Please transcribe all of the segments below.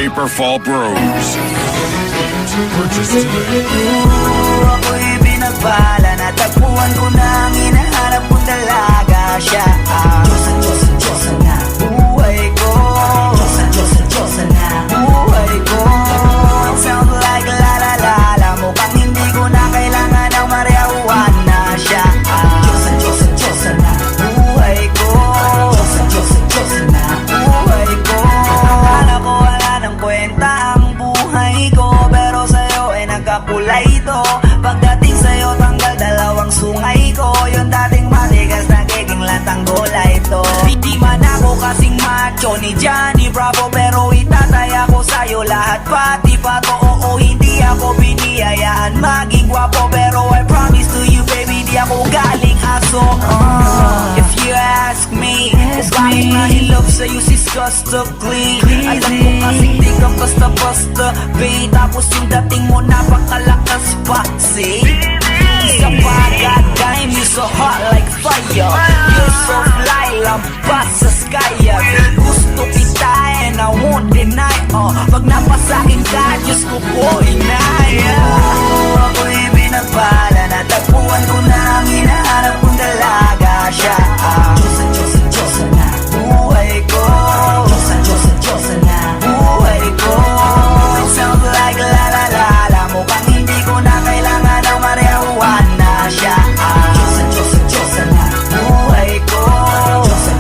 Paperfall Bros. Purchase today. Ako'y binagpala, natagpuan ko na ang hinahanap kong dalaga. Siya ang Diyosa na buhay ko. Diyosa na buhay ko. It sounds like la la la la, mukhang hindi ko na kailangan ng marijuana. Siya ang Diyosa na buhay ko. Diyosa na buhay ko. Akala ko wala ng kwenta ang buhay ko, pero sa'yo ay nagkakulay ito. Pagdating sa'yo tanggal dalawang sungay ko. Yung dating matigas nagiging latang gulay ito. Di man ako kasing macho ni Johnny Bravo, pero itataya ko sa'yo lahat pati pato. Oo, hindi ako biniyayaan maging gwapo, pero I promise to you baby, di ako galing aso. If you ask me, bakit mahilap sa'yo si Scusta Clee? Alam ko kasing di ka basta-basta, babe. Tapos yung dating mo napakalakas pa, see? Isa pa, goddamn, you so hot like fire. You're so fly, lampas sa sky. Gusto kita and I won't deny. Pag napasakin ka, Diyos ko po inaya. Ako'y binagpala, natagpuan ko na ang hinahanap kong dalaga. Siya ang Diyosa na buhay ko. Diyosa na buhay ko. It sounds like la la la la, mukhang hindi ko na kailangan ng marijuana. Siya ang Diyosa na buhay ko.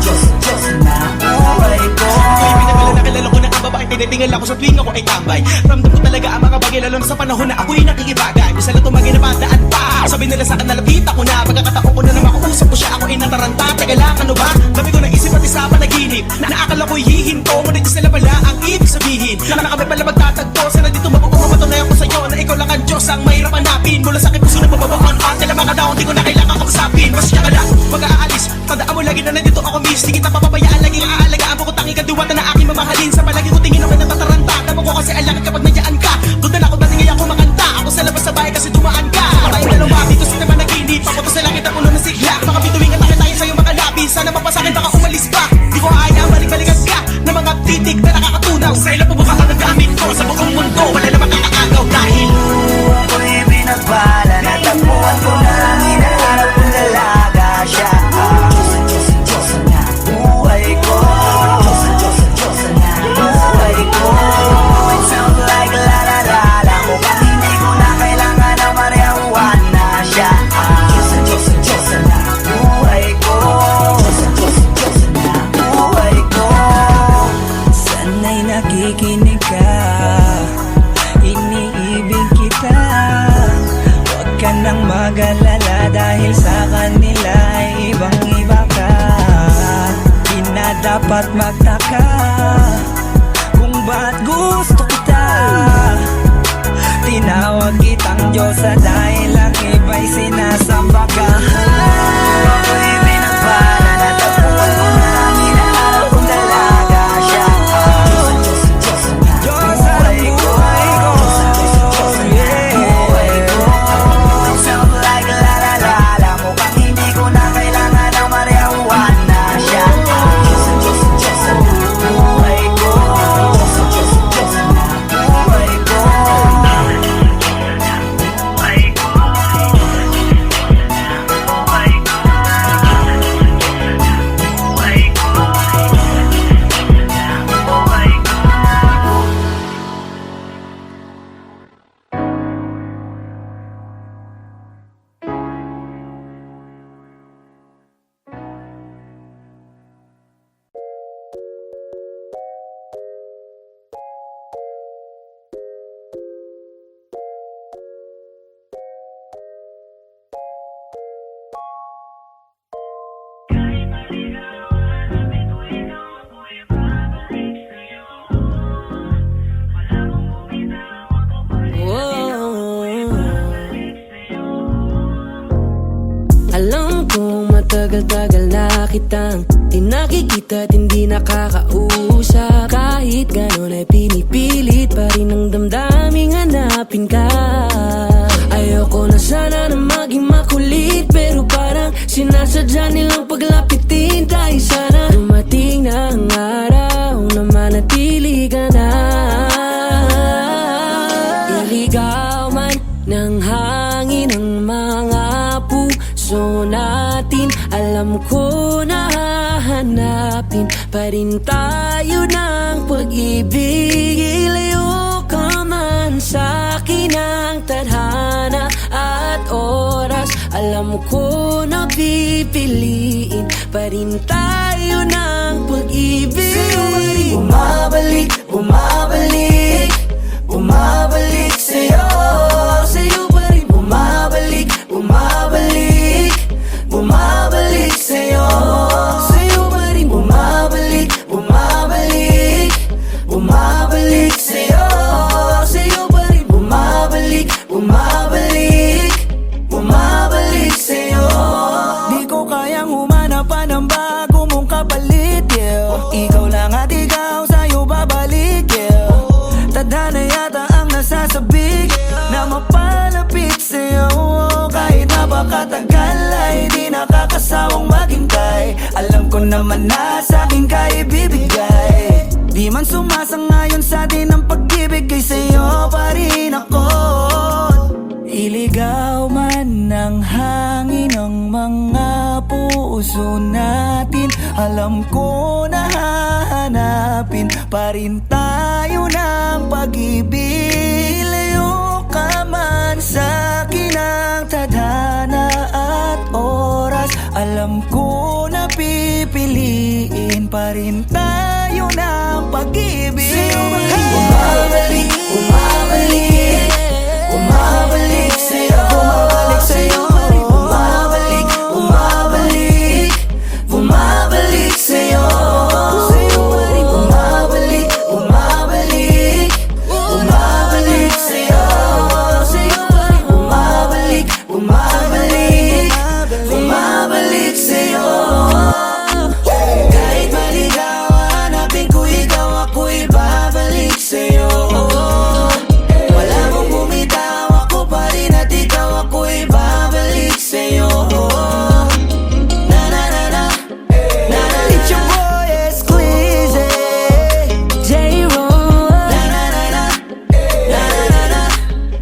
Diyosa na buhay ko. Ako'y pinagala na kilala ko na ang babae, tinitingal ako sa tuwing ako ay tambay. Ramdam ko talaga ang mga bagay, lalo na sa panahon na ako'y nakikibagay. Bisa lang tumagay na bandaan pa, sabi nila sa'kin nalapit ako na. Pagkakataon ko na na makausap ko siya, ako ay nataranta. Teka lang, ano ba? Dami ko naisip at isa pa naginip, na naakala ko'y hihinto. Ngunit sila pala ang ibig sabihin, na kami pala magtatagpo. Sana dito mabubuo, matunayan ko sa'yo na ikaw lang ang Diyos ang mahirap hanapin. Mula sa aking puso na mababaon pa, tila mga daon, di ko na kailangan kausapin. Mas siya ka lang, mag-aalis, tandaan mo lagi na nandito ako miss. Di kita papabayaan, laging aalagaan mo ko, tanging kadiwata na aking mamahalin. Sa palagi ko tingin ako natataranta, tama ko kasi alangan kapag nandiyan ka. Doon na ako batingay ako makanta, ako sa labas sa bahay kasi dumaan ka. Tayong dalawa, dito sa naman naginip, papunta sa langit ang ulo ng sigla. Mga bituing at tayo sa'yo makalapin, sana mapasakin baka umalis pa. Di ko kaya balik-balikan ka, na mga titik na nakakatunaw. Sa ila pubuka ka ng gamit ko, sa buong mundo, wala naman kakakaagaw dahil ako'y binagpala, natagpuan ko na ang hinahanap kong dalaga. Siya ang Diyosa na buhay ko. Diyosa na buhay ko. It sounds like la la la la, mukhang hindi ko na kailangan ng marijuana. Siya ang Diyosa na buhay ko. Diyosa na buhay ko. Sana'y nakikinig ka, iniibig kita. Huwag ka nang mag-alala, dahil sa kanila ay ibang-iba ka. Di na dapat magtaka kung ba't gusto kita. Tinawag kitang Diyosa dahil ang iba'y sinasamba ka. Ako'y binagpala, natagpuan ko na ang hinahanap kong dalaga. Siya ang Diyosa na buhay ko. Diyosa na buhay ko. It sounds like la la la la, mukhang hindi ko na kailangan ng marijuana. Siya ang Diyosa na buhay ko. Diyosa na buhay ko. Tagal-tagal na kitang di nakikita at hindi nakakausap. Kahit ganon ay pinipilit pa rin ang damdaming hanapin ka. Ayoko na sana na maging makulit, pero parang sinasadya nilang paglapitin. Dahil sana dumating na ang araw na manatili ka na. Alam ko na hahanapin pa rin tayo ng pag-ibig. Ilayo ka man sa'kin ang tadhana at oras. Alam ko na pipiliin pa rin tayo ng pag-ibig. Sa'yo pa rin bumabalik, bumabalik, bumabalik sa'yo. Sa'yo pa rin bumabalik, bumabalik, bumabalik sa'yo. Sa'yo pa rin bumabalik, bumabalik, bumabalik sa'yo. Sa'yo pa rin bumabalik, bumabalik, bumabalik sa'yo. Di ko kayang humanap pa ng bago mong kapalit, yeah. Ikaw lang at ikaw, sa'yo babalik, yeah. Tadhana yata ang nasasabik na mapalapit sa'yo. Kahit napakatagal ay di nakakasawang maghintay. Alam ko naman na sa'kin ka ibibigay. Di man sumasangayon sa'tin ang pag-ibig, kay sa'yo pa rin ako. Iligaw man ng hangin ang mga puso natin. Alam ko na hahanapin pa rin tayo ng pag-ibig. Ilayo ka man sa'kin ang tadhana at oras. Alam ko na pipiliin pa rin tayo ng pag-ibig. Sa'yo ba rin bumabalik, bumabalik, bumabalik sa'yo. Bumabalik sa'yo, bumabalik, bumabalik, bumabalik sa'yo. Sa'yo pa rin bumabalik, bumabalik, bumabalik sa'yo. Sa'yo pa rin bumabalik, bumabalik, bumabalik sa'yo. Kahit maligaw, hanapin ko ikaw, ako'y babalik sa'yo. Wala mong bumitaw, ako pa rin at ikaw, ako'y babalik sa'yo. Na na na na, na na. It's your boy Esclize, J-Roll. na na na na, na na na na,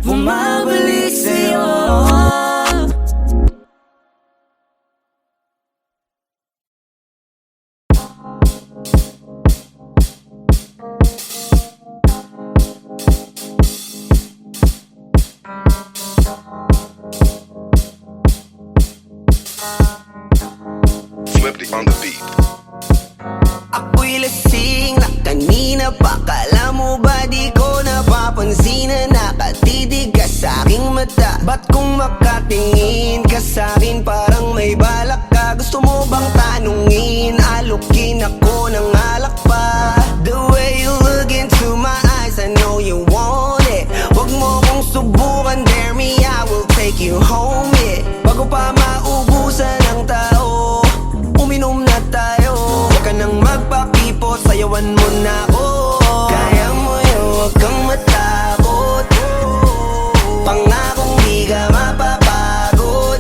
bumabalik sa'yo. Swifty on the beat. Ako'y lasing na kanina pa. Kala mo ba di ko napapansin na nakatitig ka sa'king mata? Ba't kung makatingin ka sa'kin parang may balak ka? Gusto mo bang tanungin? Alukin ako ng alak pa. The way you look into my eyes, I know you want it. Wag mo kong subukan, dare me, I will take you home, yeah. Bago pa maubusan ng tao, uminom na tayo. Huwag ka nang magpakipot, sayawan mo na ako. Kaya mo yun, huwag kang matakot. Pangakong di ka mapapagod.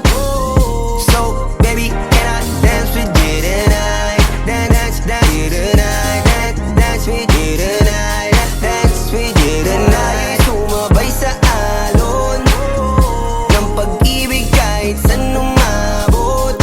So, baby, can I dance with you tonight? Dance, dance you tonight. Dance with you tonight. Dance with you tonight. Sumabay sa alon ng pag-ibig kahit saan umabot.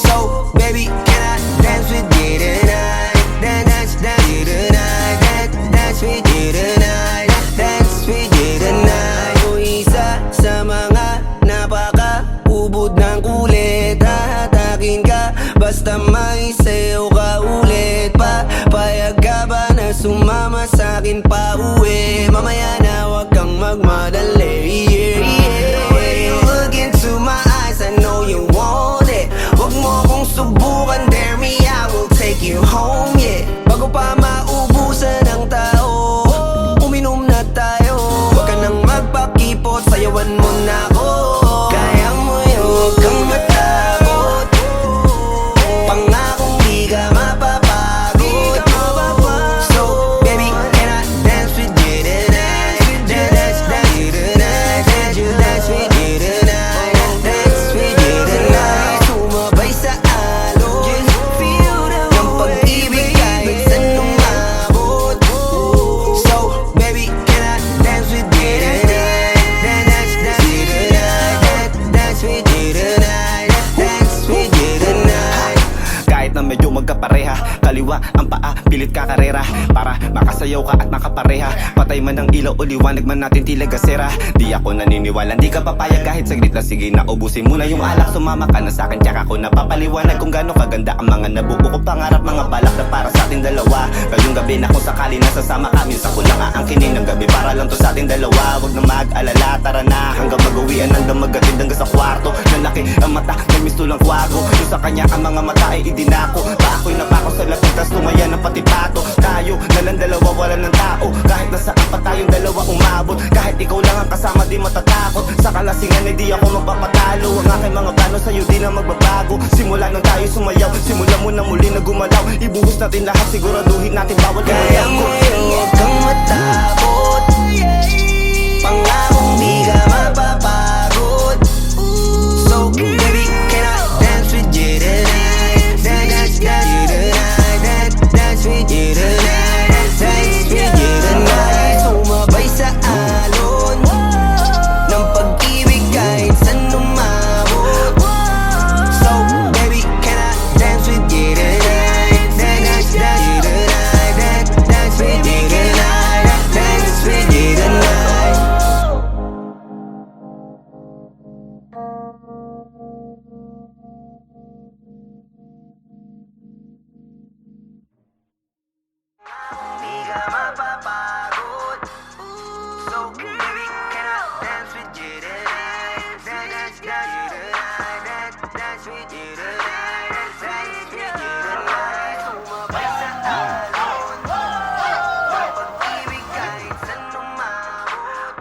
So, baby, can I dance with you tonight? Dance, dance you tonight. Dance with you tonight. Dance with you tonight. O isa sa mga napaka-ubod ng kulit. Hahatakin ka basta may sayo ka ulit pa. Payag ka ba na sumama sa'kin pa uwi? Mamaya na wag kang magmadali, yeah, yeah. The way you look into my eyes, I know you want it. Wag mo kong subukan, dare me, I will take you home, yeah. Bago pa maubusan ng tao, uminom na tayo. Wag ka nang magpakipot, sayawan mo na ako. Kaya mo yun, huwag kang matakot. Pangakong magkapareha. Kaliwa ang paa, pilit ka karera para makasayaw ka at makapareha. Patay man ang ilaw o liwanag man natin tila gasera. Di ako naniniwala, di ka papayag kahit saglit lang. Sige na ubusin mo na yung alak, sumama ka na sa'kin. Tsaka ako napapaliwanag kung gaano kaganda ang mga nabuo ko pangarap. Mga balak na para sa ating dalawa. Ngayong gabi na kung sakali nasasama kami, sa kulang aangkinin ng gabi para lang to sa ating dalawa. Huwag na mag-alala, tara na hanggang mag-uwian, hanggang magatid hanggang sa kwarto. Lalaki ang mata, may mistulang kwago. Yung sa kanya ang mga mata ay idinako. Pa ako'y napako sa lapit, tas tumaya ng pati pato. Tayo na lang dalawa, wala ng tao. Kahit nasaan pa tayong dalawa umabot. Kahit ikaw lang ang kasama, di matatakot. Sa kalasingan ay di ako magpapatalo. Ang aking mga plano sa'yo di na magbabago. Simula nang tayo sumayaw, simula mo na muli na gumalaw. Ibuhos natin lahat, siguraduhin natin bawal Kaya mo. huwag kang matakot. Pangakong di ka mapapagod. So baby, can I dance with you tonight? Dance with you tonight. Dance with you tonight. Dance with you tonight. Sumabay sa alon ng pag-ibig kahit saan umabot. So baby, can I dance with you tonight? Dance with you tonight. Dance with you tonight. Dance with you tonight. Di ka mapapagod. So baby, can I dance with you tonight? Dance with you tonight. Dance with you tonight. Dance with you tonight. Sumabay sa alon ng pag-ibig kahit saan umabot.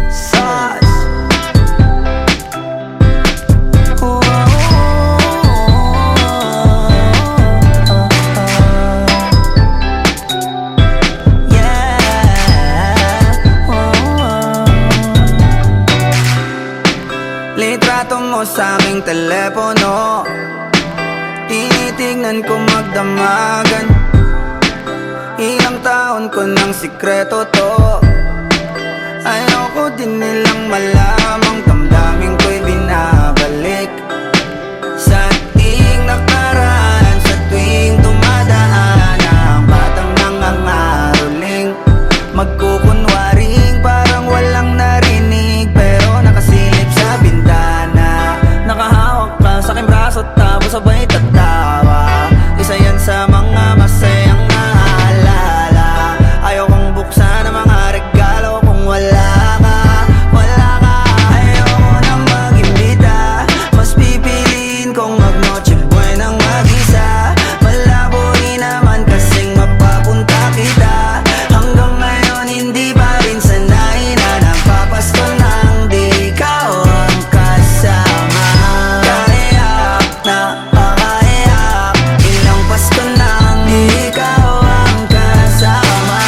Sauce. Litrato mo sa aking telepono, tinitignan ko magdamagan. Ilang taon ko ng sikreto to. Ayoko din nilang malamang damdamin ko'y binabalik sa ating nakaraan. Sa tuwing dumadaan ang batang nangangaroling, magkukunwaring parang walang narinig, pero nakasilip sa bintana. Nakahawak ka sa aking braso tapos sabay tatawa. Isa yan sa mga masayang naalala. Ayokong buksan ang mga regalo kung wala ka, wala ka. Ayoko nang mag-imbita, mas pipiliin kong mag-noche buenang mag-isa. Malabo rin naman kasing mapapunta kita. Hanggang ngayon hindi pa rin sanay na nagpapasko nang di ikaw ang kasama. Kaiyak na pakaiyak, ilang Pasko nang di ikaw ang kasama.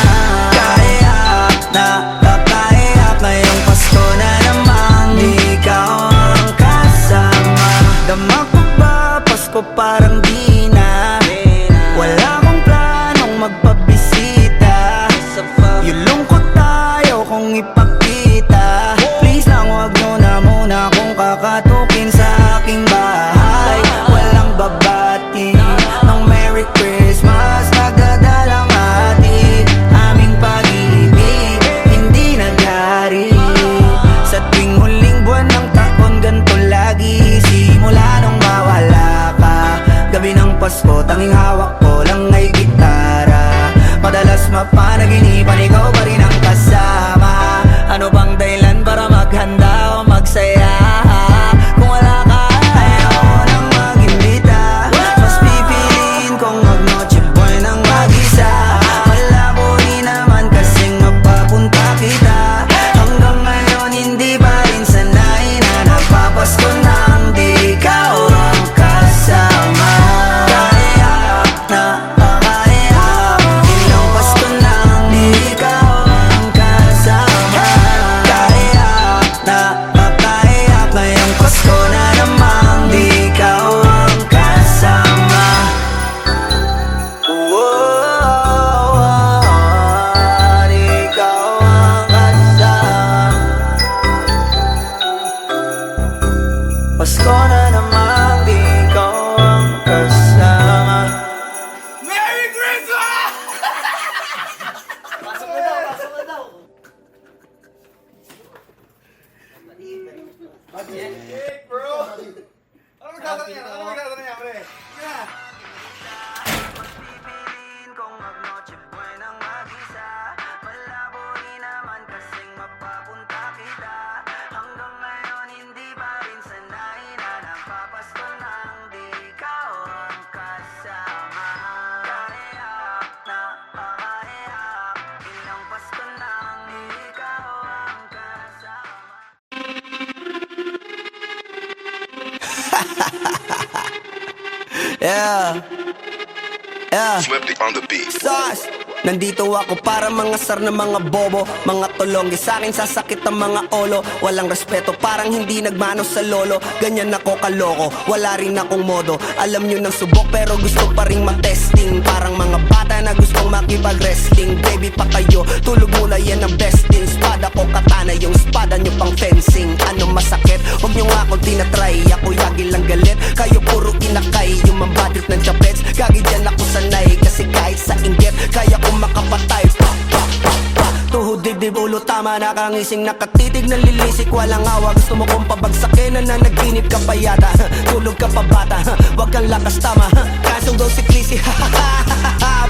Kaiyak na pakaiyak, ngayong Pasko na namang di ikaw ang kasama. Dama ko ba Pasko parang di na, wala akong planong magpabisita. Yung lungkot tayo kung ipakita. Please lang wag nyo na muna kung kakatukin sa aking bahay. Walang babati ng Merry Christmas, nagdadalang hati. Aming pag-ibig hindi nagyari sa tuwing huling buwan ng taon. Ganto lagi simula nung mawala ka. Gabi ng Pasko, tanging hawak ko lang ay gitara. Madalas mapanaginipan, ikaw pa rin ang kasama. Ano bang dahilan para maghanda o magsaya? Kung wala ka, ayoko nang mag-imbita, mas pipiliin kong mag-noche buenang mag-isa. Malabo rin naman kasing mapapunta kita. Hanggang ngayon hindi pa rin sanay na nagpapasko nang di ikaw ang kasama. Kaiyak na pakaiyak, ilang Pasko nang di ikaw Pipiliin kong mag-noche buenang mag-isa. Malabo rin naman kasing mapapunta kita. Hanggang ngayon hindi pa rin sanay na napapasto nang di ikaw ang kasama. Kahihap na kahihap, ilang Pasko nang di ikaw ang kasama. Yeah. Swifty on the beat. Sauce. Nandito ako para mga sar na mga bobo, mga tulongge sa akin sasakit ang mga olo. Walang respeto, parang hindi nagmano sa lolo. Ganyan ako kaloko, wala rin akong modo. Alam nyo ng subok pero gusto pa rin matesting. Parang mga bata na gustong makipag-wrestling. Baby pa kayo, tulog muna yan ang besting. Spada ko katana, yung spada nyo pang fencing. Ano masakit? Huwag nyo nga ako tinatry. Ako yagi lang galit, kayo puro inakay. Yung mambadrip ng chapets, gagi dyan ako sanay. Kasi kahit sa inggit, kaya ko makapatay. Tuhod, dibdib, ulo, tama. Nakangising, nakatitig, nalilisik. Walang awa, gusto mo kong pabagsakin. Nananaginip ka pa yata. Tulog ka pa bata, wag kang lakas tama. Kasong daw si Chrissy,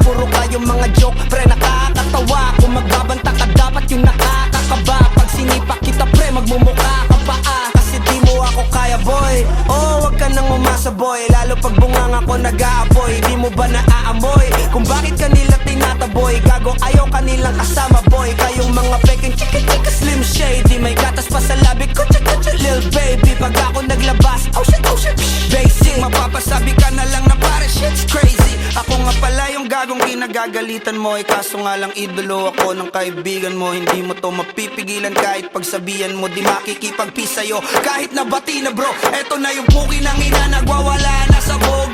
puro kayong mga joke, pre nakakatawa. Kung magbabanta ka dapat yung nakakakaba. Pag sinipak kita pre, magmumukha ka pa kasi di mo ako kaya boy. Oh, wag ka nang umasa boy. Lalo pag bunganga ko nag-aapoy. Di mo ba naaamoy kung bakit kanila tinataboy? Gago ayaw kanilang kasama boy. Kayong mga peking chika slim shady. May gatas pa sa labi ko, cha lil baby. Pag ako naglabas, oh shit, basic. Mapapasabi ka na lang na pare shit's crazy. Ako nga pala yung gagong kinagagalitan mo. Kaso nga lang idolo ako ng kaibigan mo. Hindi mo to mapipigilan kahit pagsabihan mo. Di makikipagpis sa'yo kahit nabati na bro. Eto na yung puki ng ina, nagwawala na sabog.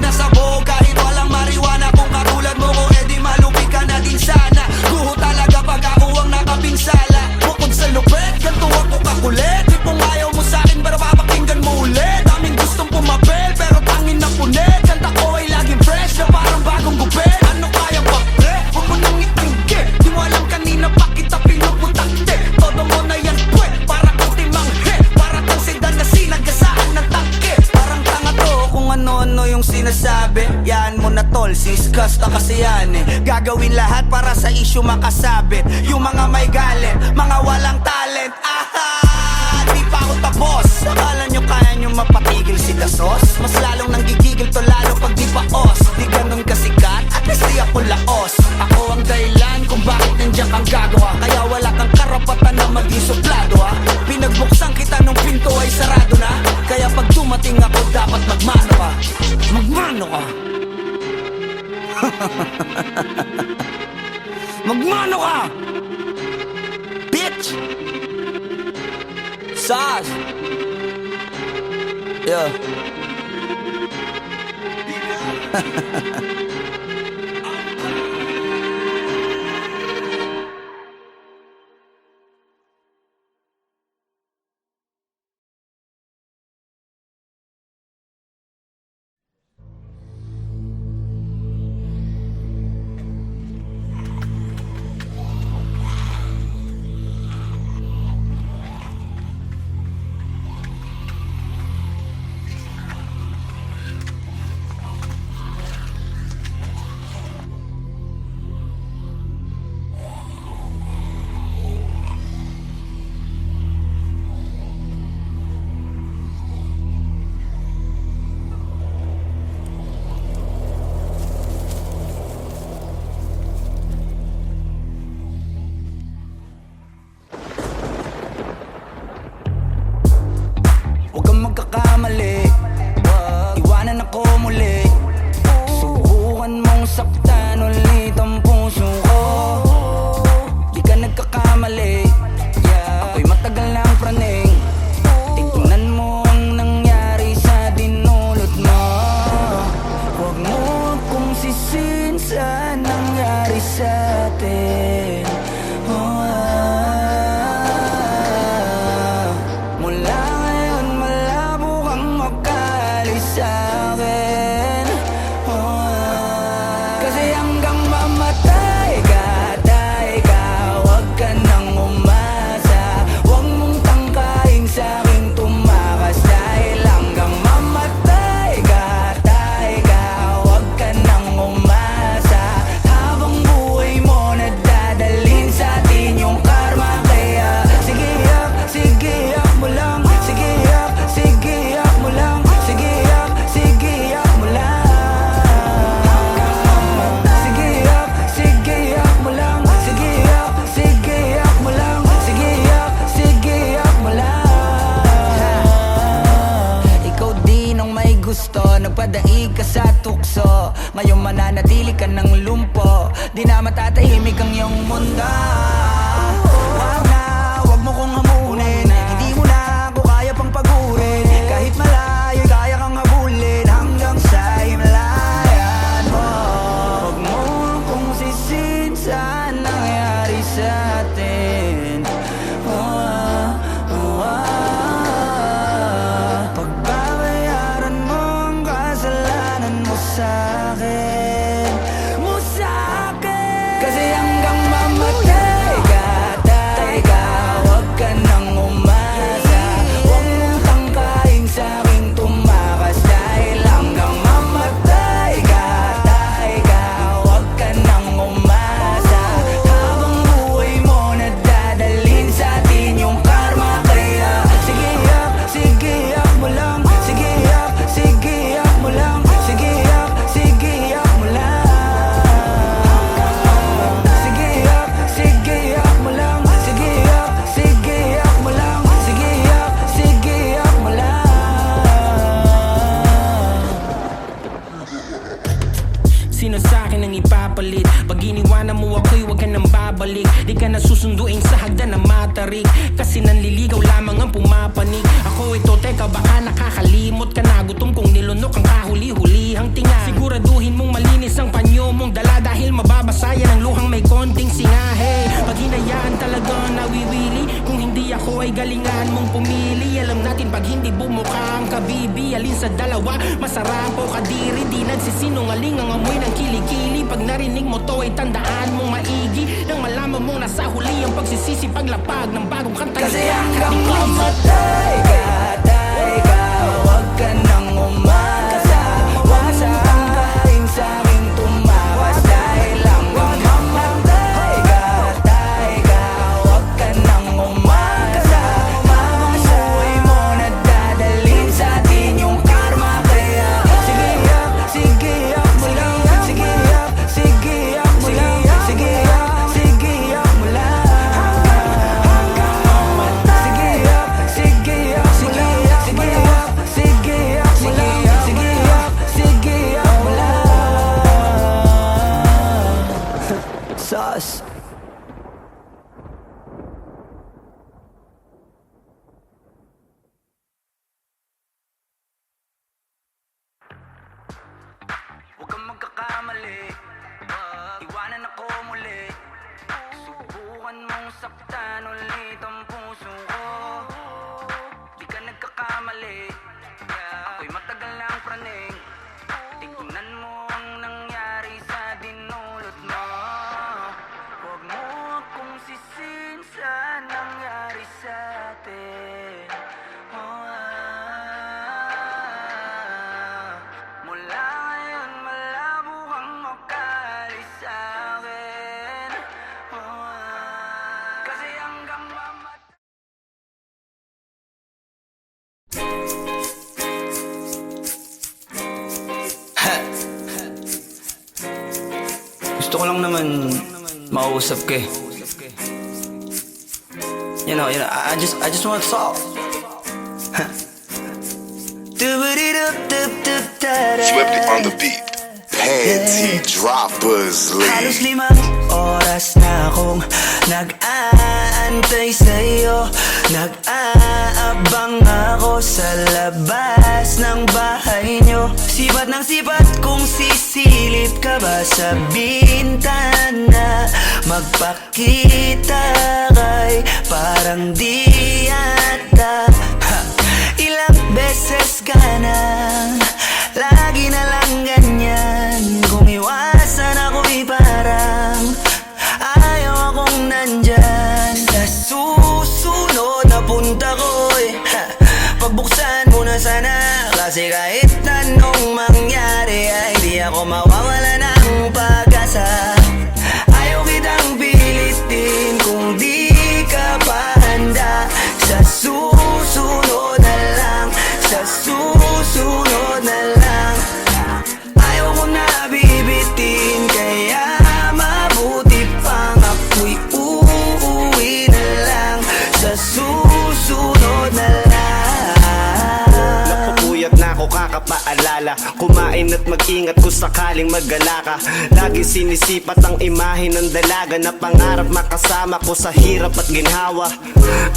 Kahit walang mariwana, kung katulad mo ko edi malupi ka na din sana. Guho talaga pag ako ang nakapinsala. Bukod sa lupet, ganito ako kakulit. Di kung ayaw mo sa'kin pero papakinggan mo ulit. Daming gustong pumapel pero tangin na punit. Kanta ko ay laging fresh na parang bagong gupit. Ano kaya ba pre? Huwag mo nang itingge. Di mo alam kanina pa kita pinuputakte. Todo mo na yan pwe, para kang timanghe. Para kang sedan na sinagasaan ng tangke. Parang tanga to kung ano-ano yung sinasabi. Yan mo na tol, siskas na kasi yan Gagawin lahat para sa issue makasabit. Yung mga may galit, mga walang talent. Di pa ako tapos. Akala nyo kaya nyo mapatigil si Dasos? Mas lalong nanggigigil to lalo pag di pa os. Di ganun kasikat, at least di ako laos. Ako ang dahilan kung bakit nandiyan kang gagawa. Kaya wala kang karapatan na maging suplado Pinagbuksan kita nung pinto ay sarado na. Kaya pag dumating ako dapat magmano ka. Magmano ka. Magmano ka, bitch. Sauce. Yeah. Kasi hanggang mamatay ka, wag ka nang nagkatukso. Ngayon mananatili ka ng lumpo, di na matatahimik ang iyong mundo. Wag mo kong hamunin, hindi mo na ako kaya pang pagurin. Kahit malayo, kaya kang habulin hanggang sa himlayan mo. Wag mo akong sisihin sa nangyari sa atin. Pagbabayaran mo ang kasalanan mo sa'kin, kasi hanggang mamatay ka, tay ka, huwag ka nang umasa. Huwag mong tangkain sa'king tumakas, dahil hanggang mamatay ka, tay ka, huwag ka nang umasa. Habang buhay mo nadadalhin sa atin yung karma, kaya sige yak mo lang. Sige yak mo lang. Sige yak mo lang. Sige yak mo lang. Sige yak mo lang. Sige yak mo lang. Sino sa'kin ang ipapalit? Pag iniwanan mo ako'y huwag ka nang babalik. Di ka na susunduin sa hagdan na matarik, kasi nanliligaw lamang ang pumapanig. Ako ito, teka baka nakakalimot ka na. Gutom kong nilunok ang kahuli-hulihang tinga. Siguraduhin mong malinis ang panyo mong dala, dahil mababasayan ang luhang may konting singahe. Pag hinayaan talaga nawiwili, kung hindi ako ay galingan mong pumili. Alam natin pag hindi bumuka ang kabibi, alin sa dalawa masarap o kadiri. Di nagsisinungaling ang amoy ng kilikili. Pag narinig mo to ay tandaan mong maigi, nang malaman mong nasa huli ang pagsisisi paglapag ng bagong kanta. Kasi hanggang mamatay ka, tay ka, huwag ka nang umasa. Huwag mong tangkain sa'king tumakas, dahil hanggang mamatay ka, tay ka, huwag ka nang umasa. Habang buhay mo nadadalhin sa atin yung karma, kaya sige yak mo lang. Sige yak mo lang. Sige yak mo lang. Sauce. Huwag kang magkakamali, iwanan ako muli. Subukan mong saktan ulit ang puso ko. Di ka nagkakamali, ako'y matagal lang praning. Tignan mo ang nangyari sa dinulot mo. Huwag mo akong sisihin sa nangyari sa atin. Mula ngayon malabo kang makalis sa'kin. Kasi hanggang mamatay. Gusto ko lang naman mausap ka eh. You know, I just want to talk. Swifty on the beat. Panty droppers, Halos lead. 5 oras na akong nag-aantay sa'yo. Nag-aabang ako sa labas ng bahay nyo. Sipat ng sipat kung sisilip ka ba sa bintana. Magpakita kay parang di yata. Ilang beses ka na, lagi na lang ganyan. Kung iwasan ako'y parang ayaw akong nandyan. Sa susunod na punta ko'y pagbuksan mo na sana, kasi kahit anong mangyari ay di ako mawawala ng pag-asa. Ayaw kitang pilitin kung di ka pa handa. Sa susunod na lang, sa susunod na lang. Ayaw ko na bibitin, kaya mabuti pang ako'y uuwi na lang. Sa susunod na lang. Napupuyat na ako kakapag paalala. Kumain at mag-ingat kung sakaling mag-gala ka. Lagi sinisipat ang imahe ng dalaga na pangarap makasama ko sa hirap at ginhawa.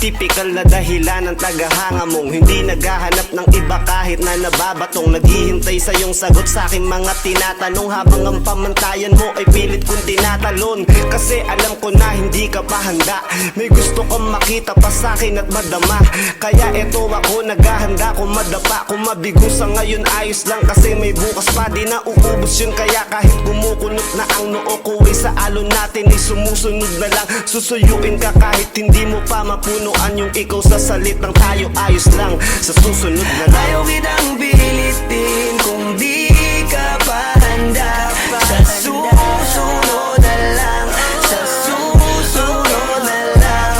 Typical na dahilan ng tagahanga mong hindi naghahanap ng iba kahit na nababatong. Naghihintay sa iyong sagot sa aking mga tinatanong, habang ang pamantayan mo ay pilit kong tinatalon. Kasi alam ko na hindi ka pa handa, may gusto kang makita pa sa akin at madama. Kaya eto ako naghahanda, kung madapa, kung mabigo sa ngayon ayos lang. Kasi may bukas pa, di na uubos yun. Kaya kahit kumukunot na ang noo ko ay sa alon natin ay sumusunod na lang. Susuyuin ka kahit hindi mo pa mapunuan yung ikaw sa salitang tayo ayos lang. Sa susunod na lang. Ayaw kitang pilitin kung di ka pa handa. Sa susunod na lang, sa susunod na lang.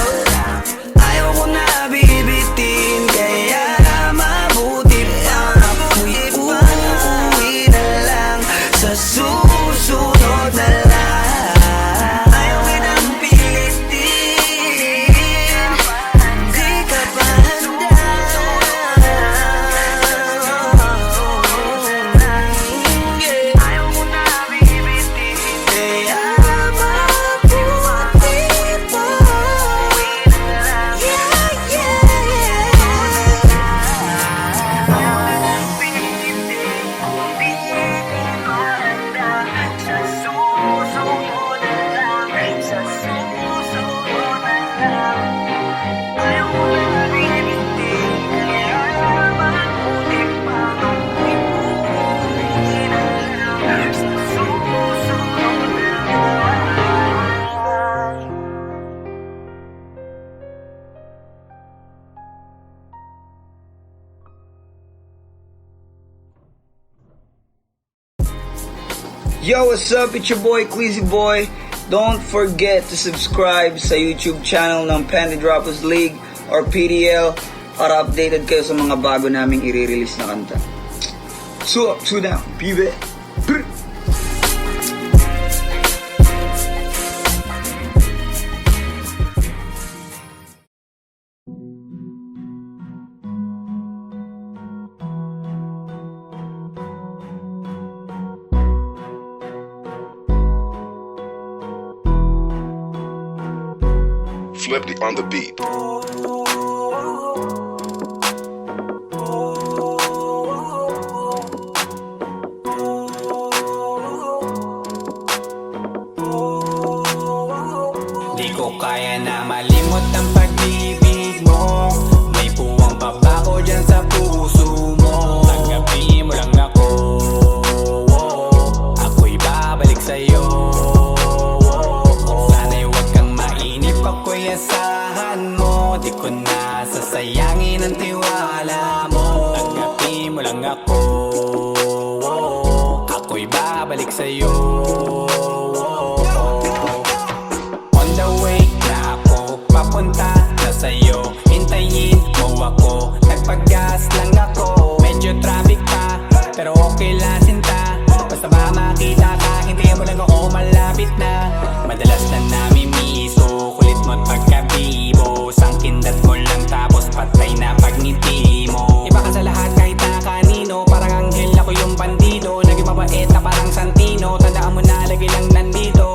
Ayaw ko na bibitin, kaya mabuti pa ako'y uuwi na lang. Sa susunod na lang. Ayaw kitang pilitin, di ka pa handa. Ayaw ko na bibitin, kaya mabuti pa uwi na lang. Yo, what's up? It's your boy, Queasy Boy. Don't forget to subscribe sa YouTube channel ng Panty Droppers League or PDL para updated kayo sa mga bago naming i-release na kanta. So up, two down, pibe. Brr. Swifty on the beat. Di ko kaya na malimot ang pag-ibig mo. May puwang babako dyan sa puso mo. Tanggapin mo lang ako, ako'y babalik sa'yo. Sana'y huwag kang mainip, ako'y asahan mo. Di ko na sasayangin ang tiwala mo. Tanggapin mo lang ako, ako'y babalik sa'yo. On the way na ako papunta na sa'yo. Hintayin mo ako, nagpag-gas lang ako. Medyo traffic pa, pero okay lang sinta. Basta ba makita ka, hintayin mo lang ako, malapit na. Madalas na namimiso, kulit mo't pagkabibo. Sangkindat mo lang tapos patay na pagngiti mo. Iba ka sa lahat kahit na kanino, parang anghel ako yung bandido. Naging mabait na parang Santino, tandaan mo na lagi lang nandito.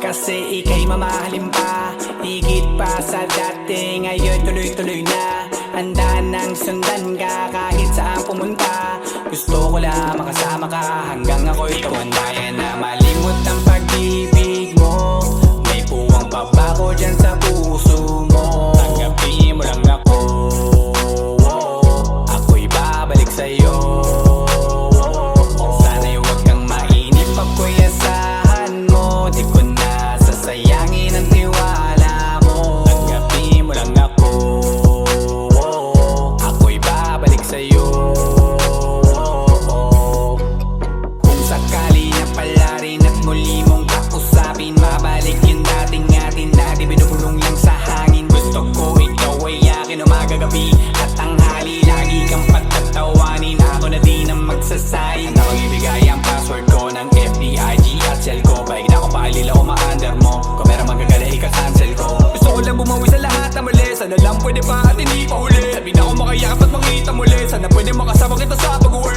Kasi ika'y mamahalin pa, higit pa sa dati. Ngayon tuloy-tuloy na, handa nang sundan ka kahit saan pumunta. Gusto ko lang makasama ka hanggang ako'y tumanda. Na malimot ang pag-ibig mo, may puwang babako dyan sa puso mo. Tanggapin mo lang ako, ako'y babalik sa'yo. Sana'y huwag kang mainip, ako'y asahan mo. Di ko na sasayangin ang tiwala mo. Tanggapin mo lang ako, ako'y babalik sa'yo. Kung sakali na pala rin at muli mong kausapin, mabalik yung dating atin na di binubulong lang sa hangin. Gusto ko ikaw ay akin umagagabi at tanghali. Lagi kang patatawanin, ako na din ang magsasayin. Ako ibigay ang password ko ng FBIG at cell ko. Paig na ako paalila o ma-under mo, kung meron magagala ika-cancel ko. Gusto ko lang bumawi sa lahat na mali. Sana lang pwede pa at hindi pa huli. Sabi na ako makayakap at makita muli. Sana pwede makasama kita sa pag-uwi.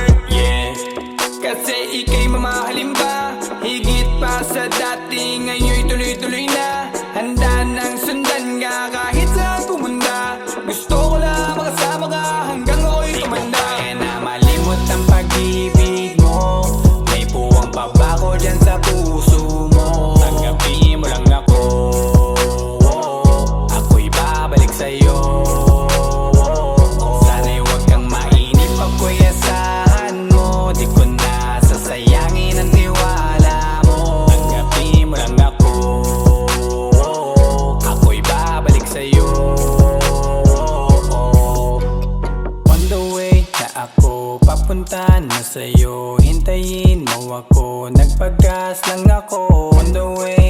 ika'y mamahalin ba? Higit pa sa dati, ngayon'y tuloy-tuloy na. Handa nang sundan ka kahit saan pumunta. Gusto ko lang makasama ka hanggang ako'y tumanda. Di ko kaya na malimot ang pag-ibig mo. May puwang pa ba ko dyan sa puso mo? Tanggapin mo lang ako, ako'y babalik sa'yo. Sana'y huwag kang mainip, ako'y asahan mo. Di ko na sasayangin ang tiwala mo. Tanggapin mo lang ako, ako'y babalik sa'yo. On the way na ako, papunta na sa'yo. Hintayin mo ako, nagpagas lang ako. On the way